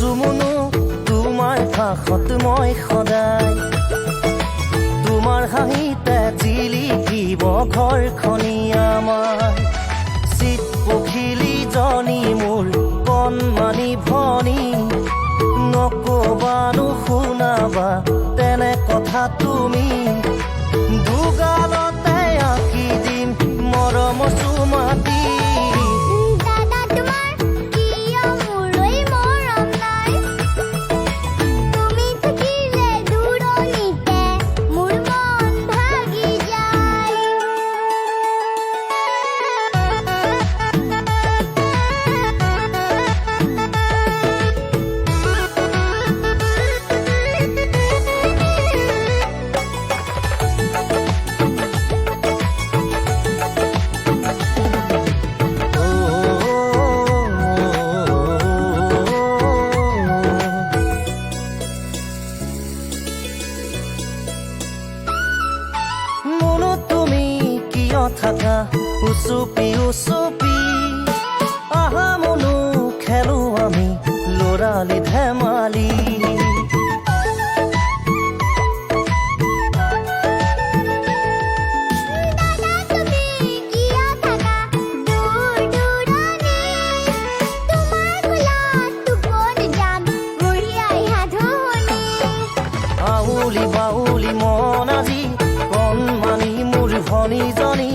চুমুনো তোমাৰ কাষত মই সদায় তোমাৰ হাঁহিতে জিলিকিব ঘৰখনি আমাৰ চিত পখিলীজনী মোৰ কণমানি ভনী নকবানো শুনাবা তেনে কথা তুমি দুগালতে আঁকি দিম মৰম চুমাতি থাকা উচুপি উচুপি আহা মনো খেলো আমি লৰালি ধেমালি আউলি বাউলি মন আজি কণমানি মোৰ ভনীজনী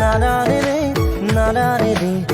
na na na na na